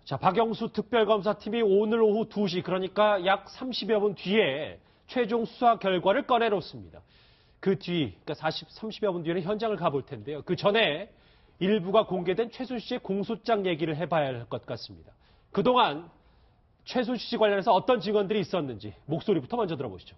자, 박영수 특별검사팀이 오늘 오후 2시, 그러니까 약 30여 분 뒤에 최종 수사 결과를 꺼내놓습니다. 그 뒤, 그러니까 30여 분 뒤에는 현장을 가볼 텐데요. 그 전에 일부가 공개된 최순실 씨의 공소장 얘기를 해봐야 할 것 같습니다. 그동안 최순실 씨 관련해서 어떤 증언들이 있었는지 목소리부터 먼저 들어보시죠.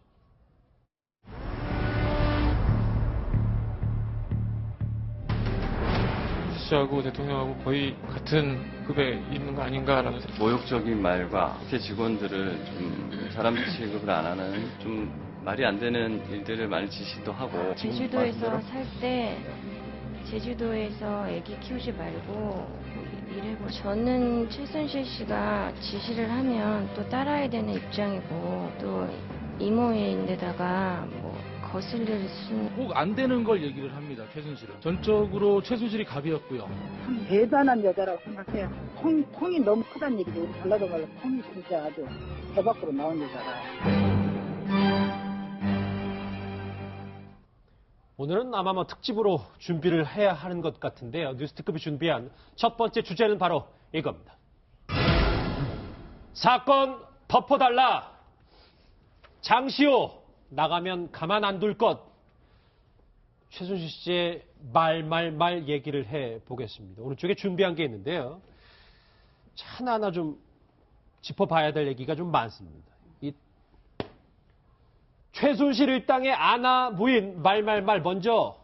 씨하고 대통령하고 거의 같은 급에 있는 거 아닌가라는 생각. 모욕적인 말과 국회 직원들을 좀 사람 취급을 안 하는 좀 말이 안 되는 일들을 많이 지시도 하고. 제주도에서 살 때 제주도에서 아기 키우지 말고 일해보. 저는 최순실 씨가 지시를 하면 또 따라야 되는 입장이고 또 이모인데다가 뭐 거슬릴 수는 꼭 안 되는 걸 얘기를 합니다. 최순실은 전적으로 최순실이 갑이었고요. 참 대단한 여자라고 생각해요. 통이 너무 크다는 얘기죠. 우리 전라도 말로 통이 진짜 아주 배 밖으로 나온 여자라. 오늘은 아마 특집으로 준비를 해야 하는 것 같은데요. 뉴스특급이 준비한 첫 번째 주제는 바로 이겁니다. 사건 덮어달라. 장시호 나가면 가만 안 둘 것. 최순실 씨의 말 얘기를 해보겠습니다. 오른쪽에 준비한 게 있는데요. 하나하나 좀 짚어봐야 될 얘기가 좀 많습니다. 이 최순실 일당의 아나 부인 말 먼저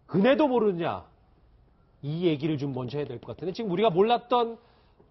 그네도 모르느냐, 이 얘기를 좀 먼저 해야 될 것 같은데, 지금 우리가 몰랐던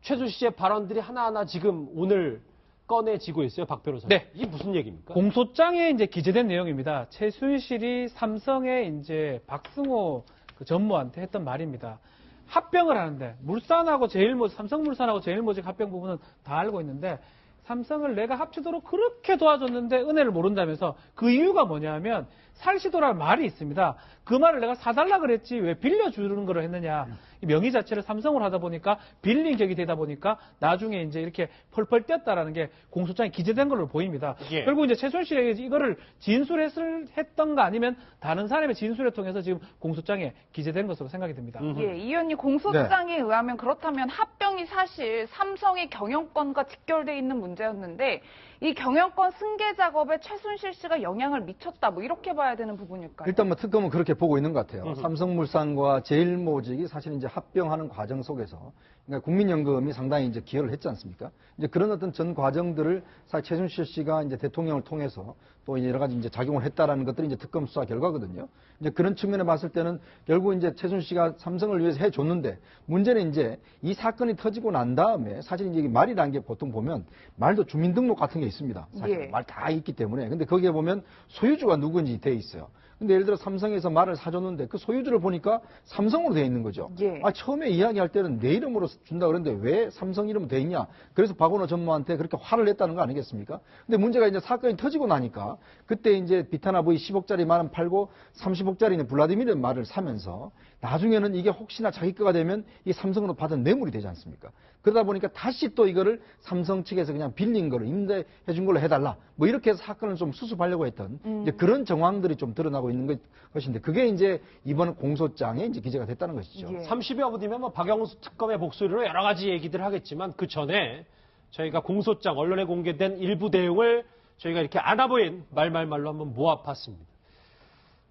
최순실 씨의 발언들이 하나하나 지금 오늘 꺼내지고 있어요, 박 변호사님. 네. 이게 무슨 얘기입니까? 공소장에 이제 기재된 내용입니다. 최순실이 삼성의 이제 박승호 그 전무한테 했던 말입니다. 합병을 하는데 물산하고 제일모직, 삼성물산하고 제일모직 합병 부분은 다 알고 있는데 삼성을 내가 합치도록 그렇게 도와줬는데 은혜를 모른다면서, 그 이유가 뭐냐면 살시도라는 말이 있습니다. 그 말을 내가 사달라 그랬지 왜 빌려주는 걸 했느냐. 이 명의 자체를 삼성으로 하다 보니까 빌린 격이 되다 보니까 나중에 이제 이렇게 펄펄 뛰었다라는 게 공소장에 기재된 걸로 보입니다. 예. 결국 이제 최순실에게 이거를 진술했던가 아니면 다른 사람의 진술을 통해서 지금 공소장에 기재된 것으로 생각이 듭니다. 예, 이 의원님 공소장에 의하면 그렇다면 합병이 사실 삼성의 경영권과 직결돼 있는 문제였는데 이 경영권 승계 작업에 최순실 씨가 영향을 미쳤다, 뭐 이렇게 봐야 되는 부분일까요? 일단 뭐 특검은 그렇게 보고 있는 것 같아요. 삼성물산과 제일모직이 사실 이제 합병하는 과정 속에서, 그러니까 국민연금이 상당히 이제 기여를 했지 않습니까? 이제 그런 어떤 전 과정들을 사실 최순실 씨가 이제 대통령을 통해서 또 여러 가지 이제 작용을 했다라는 것들이 이제 특검 수사 결과거든요. 이제 그런 측면에 봤을 때는 결국 이제 최순실 씨가 삼성을 위해서 해줬는데, 문제는 이제 이 사건이 터지고 난 다음에 사실 이제 말이라는 게 보통 보면 말도 주민등록 같은 게 있습니다. 사실 예. 말 다 있기 때문에. 근데 거기에 보면 소유주가 누군지 돼 있어요. 근데 예를 들어 삼성에서 말을 사줬는데 그 소유주를 보니까 삼성으로 돼 있는 거죠. 예. 처음에 이야기할 때는 내 이름으로 준다 그랬는데 왜 삼성 이름으로 돼 있냐. 그래서 박원호 전무한테 그렇게 화를 냈다는 거 아니겠습니까? 근데 문제가 이제 사건이 터지고 나니까 그때 이제 비타나보이 10억짜리 말은 팔고 30억짜리 블라디미르 말을 사면서 나중에는 이게 혹시나 자기 거가 되면 이 삼성으로 받은 뇌물이 되지 않습니까? 그러다 보니까 다시 또 이거를 삼성 측에서 그냥 빌린 거를 임대해 준 걸로 해달라. 뭐 이렇게 해서 사건을 좀 수습하려고 했던 이제 그런 정황들이 좀 드러나고 있는 것인데, 그게 이제 이번 공소장에 이제 기재가 됐다는 것이죠. 예. 30여 분이면 뭐 박영수 특검의 목소리로 여러 가지 얘기들 하겠지만, 그 전에 저희가 공소장, 언론에 공개된 일부 내용을 저희가 이렇게 아나보인 말로 한번 모아봤습니다.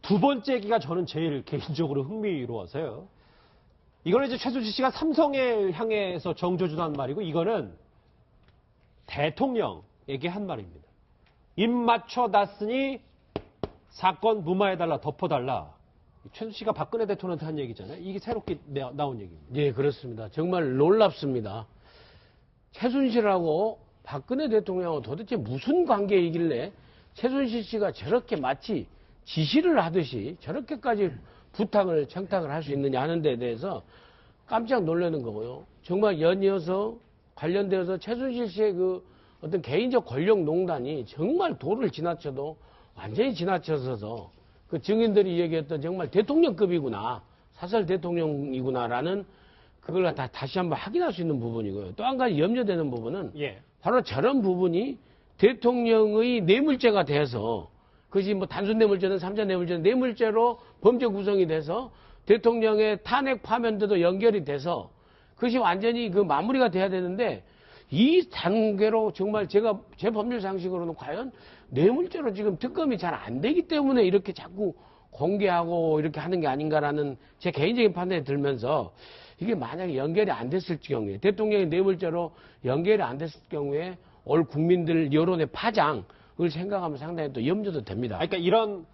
두 번째 얘기가 저는 제일 개인적으로 흥미로워서요. 이거는 이제 최순실 씨가 삼성에 향해서 정조준한 말이고, 이거는 대통령에게 한 말입니다. 입 맞춰 놨으니 사건 무마해달라, 덮어달라. 최순실 씨가 박근혜 대통령한테 한 얘기잖아요. 이게 새롭게 나온 얘기입니다. 예, 그렇습니다. 정말 놀랍습니다. 최순실하고 박근혜 대통령하고 도대체 무슨 관계이길래 최순실 씨가 저렇게 마치 지시를 하듯이 저렇게까지 부탁을, 청탁을 할 수 있느냐 하는 데에 대해서 깜짝 놀라는 거고요. 정말 연이어서 관련되어서 최순실 씨의 그 어떤 개인적 권력 농단이 정말 도를 지나쳐도 완전히 지나쳐서서 그 증인들이 얘기했던 정말 대통령급이구나, 사설 대통령이구나라는 그걸 다시 한번 확인할 수 있는 부분이고요. 또 한 가지 염려되는 부분은 바로 저런 부분이 대통령의 뇌물죄가 돼서, 그것이 뭐 단순 뇌물죄든 3자 뇌물죄든 뇌물죄로 범죄 구성이 돼서 대통령의 탄핵 파면대도 연결이 돼서 그것이 완전히 그 마무리가 돼야 되는데 이 단계로 정말 제 법률 상식으로는 과연 뇌물죄로 지금 특검이 잘 안 되기 때문에 이렇게 자꾸 공개하고 이렇게 하는 게 아닌가라는 제 개인적인 판단이 들면서 이게 만약에 연결이 안 됐을 경우에 대통령이 뇌물죄로 연결이 안 됐을 경우에 올 국민들 여론의 파장을 생각하면 상당히 또 염려도 됩니다. 그러니까 이런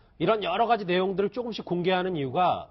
여러 가지 내용들을 조금씩 공개하는 이유가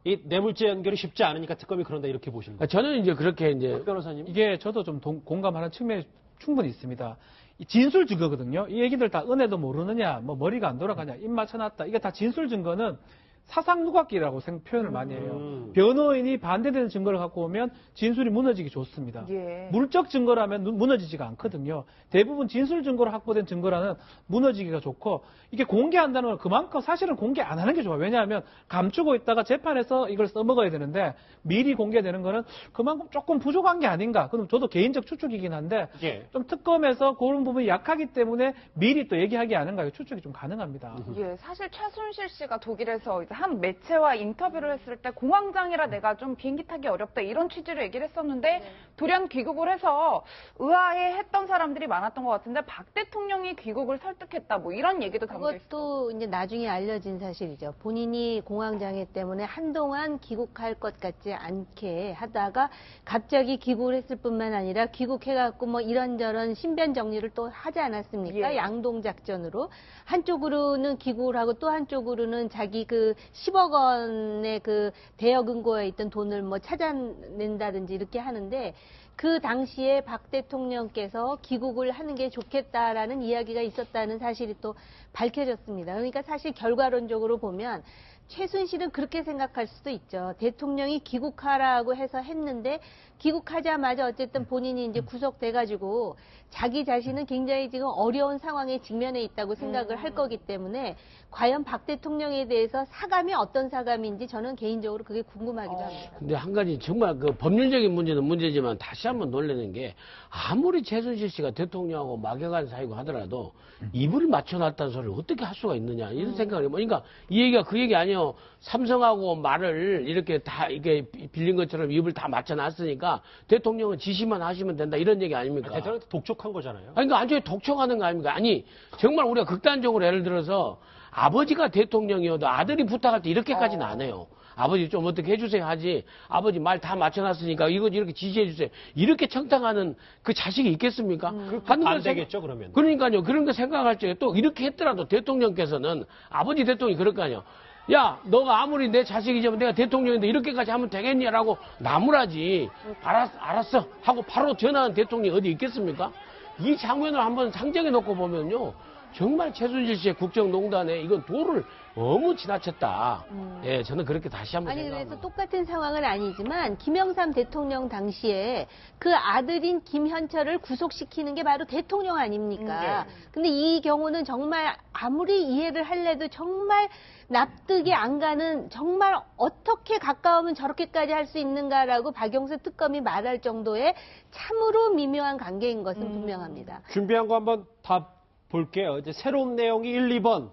이 뇌물죄 연결이 쉽지 않으니까 특검이 그런다 이렇게 보시는 거예요. 저는 이제 그렇게 이제 변호사님. 이게 저도 좀 공감하는 측면이 충분히 있습니다. 이 진술 증거거든요. 이 얘기들 다 은혜도 모르느냐, 뭐 머리가 안 돌아가냐, 입 맞춰놨다. 이게 다 진술 증거는 사상 누각기라고 표현을 많이 해요. 변호인이 반대되는 증거를 갖고 오면 진술이 무너지기 좋습니다. 예. 물적 증거라면 무너지지가 않거든요. 대부분 진술 증거로 확보된 증거라는 무너지기가 좋고 이게 공개한다는 건 그만큼 사실은 공개 안 하는 게 좋아요. 왜냐하면 감추고 있다가 재판에서 이걸 써먹어야 되는데 미리 공개되는 거는 그만큼 조금 부족한 게 아닌가. 그럼 저도 개인적 추측이긴 한데 예. 좀 특검에서 그런 부분이 약하기 때문에 미리 또 얘기하기 아닌가. 추측이 좀 가능합니다. 예, 사실 최순실 씨가 독일에서 이제 한 매체와 인터뷰를 했을 때 공황장애라 내가 좀 비행기 타기 어렵다 이런 취지로 얘기를 했었는데 돌연 귀국을 해서 의아해했던 사람들이 많았던 것 같은데 박 대통령이 귀국을 설득했다 뭐 이런 얘기도 담겨 있어요. 그것도 이제 나중에 알려진 사실이죠. 본인이 공황장애 때문에 한동안 귀국할 것 같지 않게 하다가 갑자기 귀국을 했을 뿐만 아니라 귀국해갖고 뭐 이런저런 신변 정리를 또 하지 않았습니까? 예. 양동 작전으로 한쪽으로는 귀국을 하고 또 한쪽으로는 자기 그 10억 원의 그 대여 근거에 있던 돈을 뭐 찾아낸다든지 이렇게 하는데 그 당시에 박 대통령께서 귀국을 하는 게 좋겠다라는 이야기가 있었다는 사실이 또 밝혀졌습니다. 그러니까 사실 결과론적으로 보면 최순실은 그렇게 생각할 수도 있죠. 대통령이 귀국하라고 해서 했는데 귀국하자마자 어쨌든 본인이 이제 구속돼가지고 자기 자신은 굉장히 지금 어려운 상황에 직면해 있다고 생각을 할 거기 때문에 과연 박 대통령에 대해서 사감이 어떤 사감인지 저는 개인적으로 그게 궁금하기도 합니다. 근데 한 가지 정말 그 법률적인 문제는 문제지만 다시 한번 놀라는 게 아무리 최순실 씨가 대통령하고 막연한 사이고 하더라도 입을 맞춰놨다는 소리를 어떻게 할 수가 있느냐 이런 생각을 해요. 그러니까 이 얘기가 그 얘기 아니에요. 삼성하고 말을 이렇게 다 이게 빌린 것처럼 입을 다 맞춰놨으니까 대통령은 지시만 하시면 된다 이런 얘기 아닙니까? 대통령 독촉한 거잖아요. 아니, 그러니까 완전히 독촉하는 거 아닙니까? 아니, 정말 우리가 극단적으로 예를 들어서 아버지가 대통령이어도 아들이 부탁할 때 이렇게까지는 안 해요. 아버지 좀 어떻게 해주세요 하지. 아버지 말 다 맞춰놨으니까 이거 이렇게 지시해주세요. 이렇게 청탁하는 그 자식이 있겠습니까? 안 되겠죠, 그러면. 그러니까요. 그런 거 생각할 적에 또 이렇게 했더라도 대통령께서는 아버지 대통령이 그럴 거 아니에요. 야, 너가 아무리 내 자식이지만 내가 대통령인데 이렇게까지 하면 되겠냐라고 나무라지. 알았어. 하고 바로 전화한 대통령이 어디 있겠습니까? 이 장면을 한번 상정해 놓고 보면요. 정말 최순실 씨의 국정농단에 이건 도를 너무 지나쳤다. 예, 저는 그렇게 다시 한번 아니 생각합니다. 그래서 똑같은 상황은 아니지만 김영삼 대통령 당시에 그 아들인 김현철을 구속시키는 게 바로 대통령 아닙니까? 근데 이 경우는 정말 아무리 이해를 할래도 정말 납득이 안 가는 정말 어떻게 가까우면 저렇게까지 할 수 있는가라고 박영수 특검이 말할 정도의 참으로 미묘한 관계인 것은 분명합니다. 준비한 거 한번 다 볼게요. 이제 새로운 내용이 1, 2번.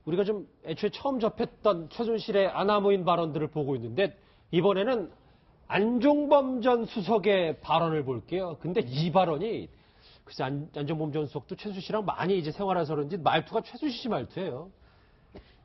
우리가 좀 애초에 처음 접했던 최순실의 아나무인 발언들을 보고 있는데 이번에는 안종범 전 수석의 발언을 볼게요. 근데 이 발언이 글쎄 안종범 전 수석도 최순실이랑 많이 이제 생활해서 그런지 말투가 최순실 씨 말투예요.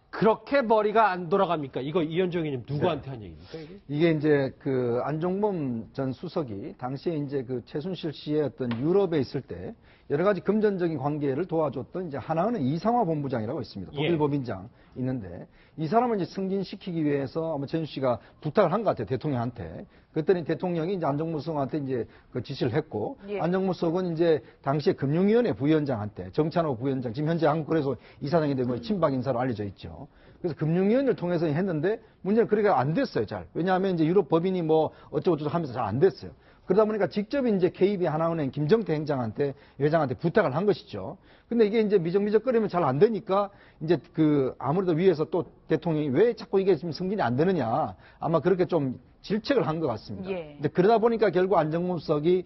그렇게 머리가 안 돌아갑니까? 이거 이현정이님 누구한테 한 얘기입니까? 이게 이제 그 안종범 전 수석이 당시에 이제 그 최순실 씨의 어떤 유럽에 있을 때 여러 가지 금전적인 관계를 도와줬던 이제 하나은행 이상화 본부장이라고 있습니다. 독일 예. 법인장 있는데 이 사람을 이제 승진시키기 위해서 아마 최순실 씨가 부탁을 한 것 같아요. 대통령한테. 그랬더니 대통령이 이제 안종범 수석한테 이제 그 지시를 했고 안종범 수석은 이제 당시에 금융위원회 부위원장한테 정찬호 부위원장 지금 현재 한국거래소 이사장인데 뭐 친박 인사로 알려져 있죠. 그래서 금융위원회를 통해서 했는데 문제는 그렇게 안 됐어요. 잘. 왜냐하면 이제 유럽 법인이 뭐 어쩌고저쩌고 하면서 잘 안 됐어요. 그러다 보니까 직접 이제 KB 하나은행 김정태 회장한테 부탁을 한 것이죠. 근데 이게 이제 미적미적거리면 잘 안 되니까 이제 그 아무래도 위에서 또 대통령이 왜 자꾸 이게 지금 승진이 안 되느냐. 아마 그렇게 좀 질책을 한 것 같습니다. 예. 근데 그러다 보니까 결국 안정범 수석이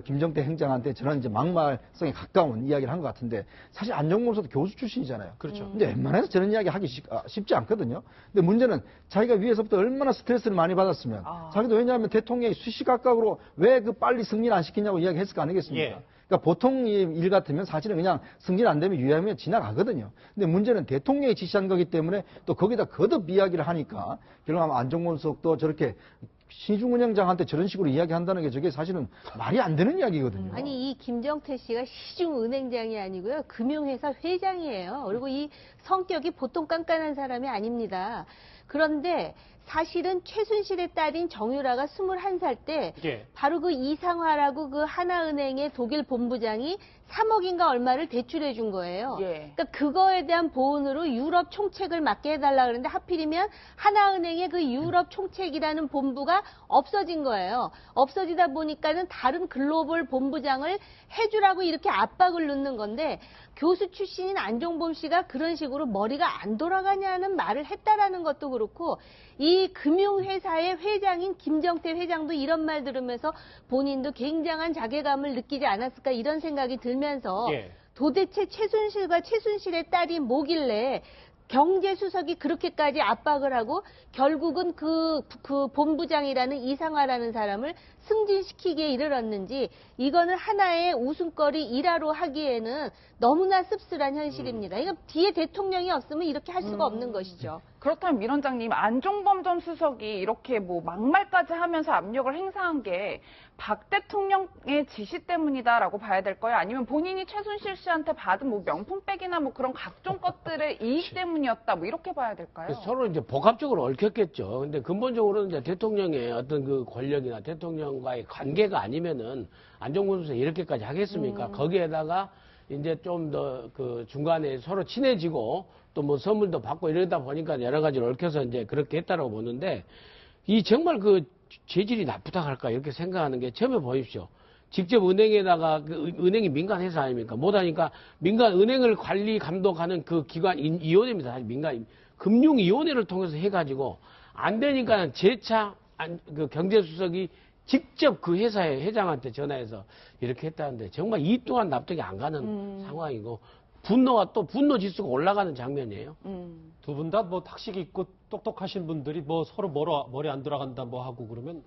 김정태 행장한테 저런 이제 막말성에 가까운 이야기를 한 것 같은데 사실 안정범 수석도 교수 출신이잖아요. 그렇죠. 근데 웬만해서 저런 이야기 하기 쉽지 않거든요. 근데 문제는 자기가 위에서부터 얼마나 스트레스를 많이 받았으면 자기도 왜냐하면 대통령이 수시각각으로 왜 그 빨리 승진 안 시키냐고 이야기했을 거 아니겠습니까? 예. 그러니까 보통 일 같으면 사실은 그냥 승진 안 되면 유예하면 지나가거든요. 근데 문제는 대통령이 지시한 거기 때문에 또 거기다 거듭 이야기를 하니까 결국 아마 안정범 수석도 저렇게 시중은행장한테 저런 식으로 이야기한다는 게 저게 사실은 말이 안 되는 이야기거든요. 아니 이 김정태 씨가 시중은행장이 아니고요. 금융회사 회장이에요. 그리고 이 성격이 보통 깐깐한 사람이 아닙니다. 그런데 사실은 최순실의 딸인 정유라가 21살 때 예. 바로 그 이상화라고 그 하나은행의 독일 본부장이 3억인가 얼마를 대출해 준 거예요. 예. 그러니까 그거에 대한 보훈으로 유럽 총책을 맡게 해달라 그랬는데 하필이면 하나은행의 그 유럽 총책이라는 본부가 없어진 거예요. 없어지다 보니까는 다른 글로벌 본부장을 해주라고 이렇게 압박을 넣는 건데 교수 출신인 안종범 씨가 그런 식으로 머리가 안 돌아가냐는 말을 했다라는 것도 그렇고 이 금융회사의 회장인 김정태 회장도 이런 말 들으면서 본인도 굉장한 자괴감을 느끼지 않았을까 이런 생각이 들면서 예. 도대체 최순실과 최순실의 딸이 뭐길래 경제수석이 그렇게까지 압박을 하고 결국은 그 본부장이라는 이상화라는 사람을 승진시키기에 이르렀는지 이거는 하나의 웃음거리 일화로 하기에는 너무나 씁쓸한 현실입니다. 이거 뒤에 대통령이 없으면 이렇게 할 수가 없는 것이죠. 그렇다면 민 원장님, 안종범 전 수석이 이렇게 뭐 막말까지 하면서 압력을 행사한 게 박 대통령의 지시 때문이다라고 봐야 될까요? 아니면 본인이 최순실 씨한테 받은 뭐 명품백이나 뭐 그런 각종 것들의 이익 때문이었다, 뭐 이렇게 봐야 될까요? 서로 이제 복합적으로 얽혔겠죠. 근데 근본적으로는 이제 대통령의 어떤 그 권력이나 대통령과의 관계가 아니면은 안종범 수석이 이렇게까지 하겠습니까? 거기에다가 이제 좀 더 그 중간에 서로 친해지고 또 뭐 선물도 받고 이러다 보니까 여러 가지로 얽혀서 이제 그렇게 했다라고 보는데 이 정말 그 재질이 나쁘다 할까 이렇게 생각하는 게 처음에 보십시오. 직접 은행에다가 그 은행이 민간 회사 아닙니까? 못하니까 민간 은행을 관리 감독하는 그 기관 위원회입니다. 사실 민간 금융위원회를 통해서 해가지고 안 되니까 재차 그 경제수석이 직접 그 회사의 회장한테 전화해서 이렇게 했다는데 정말 이 또한 납득이 안 가는 상황이고 분노가 또 분노 지수가 올라가는 장면이에요. 두 분 다 뭐 탁식 있고 똑똑하신 분들이 뭐 서로 머리 안 돌아간다 뭐 하고 그러면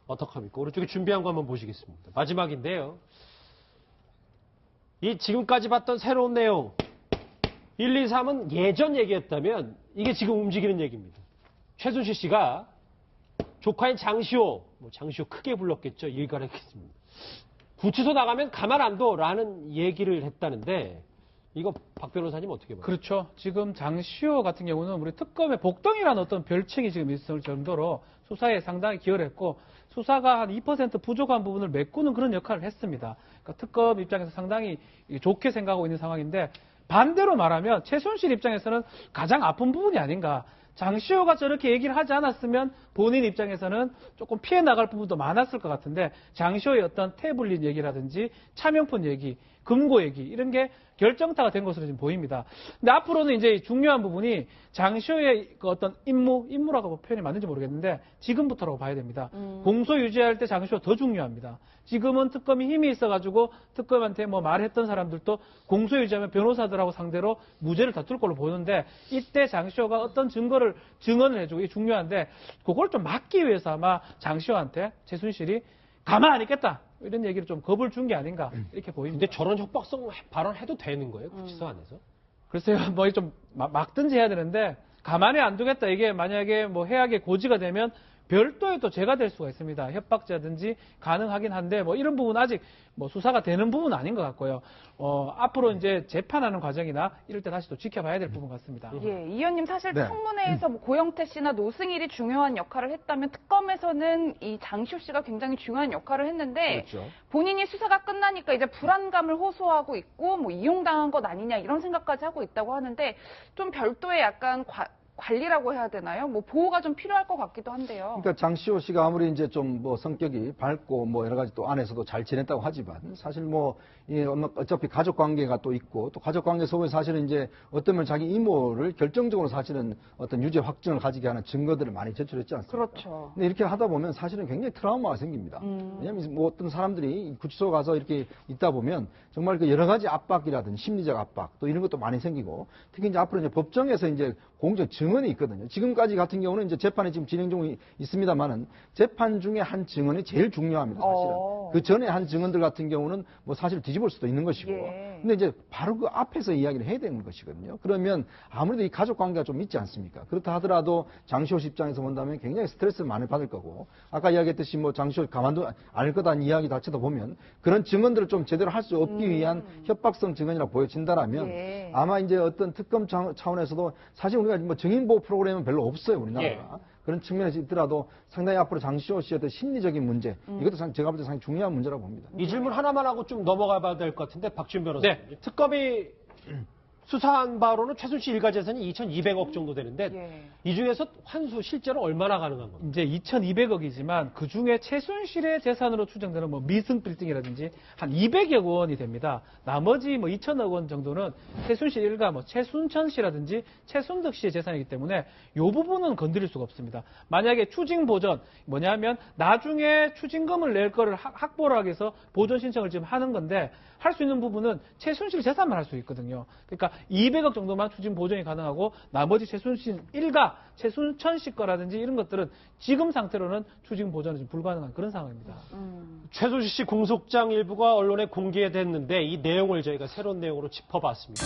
어떡합니까? 오른쪽에 준비한 거 한번 보시겠습니다. 마지막인데요. 이 지금까지 봤던 새로운 내용 1, 2, 3은 예전 얘기였다면 이게 지금 움직이는 얘기입니다. 최순실 씨가 조카인 장시호, 장시호 크게 불렀겠죠. 일갈했겠습니다. 구치소 나가면 가만 안 둬라는 얘기를 했다는데 이거 박 변호사님 어떻게 봐요? 그렇죠. 지금 장시호 같은 경우는 우리 특검의 복덩이라는 어떤 별칭이 지금 있을 정도로 수사에 상당히 기여를 했고 수사가 한 2% 부족한 부분을 메꾸는 그런 역할을 했습니다. 그러니까 특검 입장에서 상당히 좋게 생각하고 있는 상황인데 반대로 말하면 최순실 입장에서는 가장 아픈 부분이 아닌가. 장시호가 저렇게 얘기를 하지 않았으면 본인 입장에서는 조금 피해 나갈 부분도 많았을 것 같은데 장시호의 어떤 태블릿 얘기라든지 차명폰 얘기, 금고 얘기 이런 게 결정타가 된 것으로 지금 보입니다. 근데 앞으로는 이제 중요한 부분이 장시호의 그 어떤 임무라고 표현이 맞는지 모르겠는데 지금부터라고 봐야 됩니다. 공소 유지할 때 장시호가 더 중요합니다. 지금은 특검이 힘이 있어가지고 특검한테 뭐 말했던 사람들도 공소 유지하면 변호사들하고 상대로 무죄를 다툴 걸로 보는데 이때 장시호가 어떤 증언을 해주고 이게 중요한데 그걸 좀 막기 위해서 아마 장시호한테 최순실이 가만 안 있겠다 이런 얘기를 좀 겁을 준 게 아닌가 이렇게 보입니다. 근데 저런 협박성 발언해도 되는 거예요? 구치소 안에서? 글쎄요, 뭐 좀 막든지 해야 되는데 가만히 안 두겠다 이게 만약에 뭐 해악의 고지가 되면 별도의 또 죄가 될 수가 있습니다. 협박죄든지 가능하긴 한데 뭐 이런 부분 아직 뭐 수사가 되는 부분은 아닌 것 같고요. 앞으로 이제 재판하는 과정이나 이럴 때 다시 또 지켜봐야 될 부분 같습니다. 예, 이 의원님 사실 네. 청문회에서 뭐 고영태 씨나 노승일이 중요한 역할을 했다면 특검에서는 이 장시호 씨가 굉장히 중요한 역할을 했는데 그렇죠. 본인이 수사가 끝나니까 이제 불안감을 호소하고 있고 뭐 이용당한 것 아니냐 이런 생각까지 하고 있다고 하는데 좀 별도의 약간 관리라고 해야 되나요? 뭐 보호가 좀 필요할 것 같기도 한데요. 그러니까 장시호 씨가 아무리 이제 좀 뭐 성격이 밝고 뭐 여러 가지 또 안에서도 잘 지냈다고 하지만 사실 뭐 어차피 가족 관계가 또 있고 또 가족 관계 속에 사실은 이제 어떤 면 자기 이모를 결정적으로 사실은 어떤 유죄 확증을 가지게 하는 증거들을 많이 제출했지 않습니까? 그렇죠. 근데 이렇게 하다 보면 사실은 굉장히 트라우마가 생깁니다. 왜냐하면 뭐 어떤 사람들이 구치소 가서 이렇게 있다 보면 정말 그 여러 가지 압박이라든지 심리적 압박 또 이런 것도 많이 생기고 특히 이제 앞으로 이제 법정에서 이제 공적 증언이 있거든요. 지금까지 같은 경우는 이제 재판이 지금 진행 중에 있습니다만은 재판 중에 한 증언이 제일 중요합니다. 사실은. 그 전에 한 증언들 같은 경우는 뭐 사실 뒤집을 수도 있는 것이고. 예. 근데 이제 바로 그 앞에서 이야기를 해야 되는 것이거든요. 그러면 아무래도 이 가족 관계가 좀 있지 않습니까? 그렇다 하더라도 장시호 씨 입장에서 본다면 굉장히 스트레스를 많이 받을 거고 아까 이야기했듯이 뭐 장시호 가만도 않을 거다는 이야기 자체도 보면 그런 증언들을 좀 제대로 할 수 없기 위한 협박성 증언이라고 보여진다라면 예. 아마 이제 어떤 특검 차원에서도 사실 우리가 뭐 증인보호 프로그램은 별로 없어요, 우리나라가. 예. 그런 측면에서 있더라도 상당히 앞으로 장시호 씨의 어떤 심리적인 문제, 이것도 제가 볼 때 상당히 중요한 문제라고 봅니다. 이 질문 하나만 하고 좀 넘어가 봐야 될 것 같은데 박지훈 변호사님. 네. 특검이 수사한 바로는 최순실 일가 재산이 2,200억 정도 되는데 예. 이 중에서 환수 실제로 얼마나 가능한 겁니까? 이제 2,200억이지만 그 중에 최순실의 재산으로 추정되는 뭐 미승 빌딩이라든지 한 200여 원이 됩니다. 나머지 뭐 2,000억 원 정도는 최순실 일가 뭐 최순천 씨라든지 최순득 씨의 재산이기 때문에 이 부분은 건드릴 수가 없습니다. 만약에 추징 보전 뭐냐면 나중에 추징금을 낼 거를 확보를 하기 위해서 보전 신청을 지금 하는 건데 할 수 있는 부분은 최순실 재산만 할 수 있거든요. 그러니까 200억 정도만 추징 보전이 가능하고 나머지 최순실 일가, 최순천 씨 거라든지 이런 것들은 지금 상태로는 추징 보전이 좀 불가능한 그런 상황입니다. 최순실 씨 공소장 일부가 언론에 공개됐는데 이 내용을 저희가 새로운 내용으로 짚어봤습니다.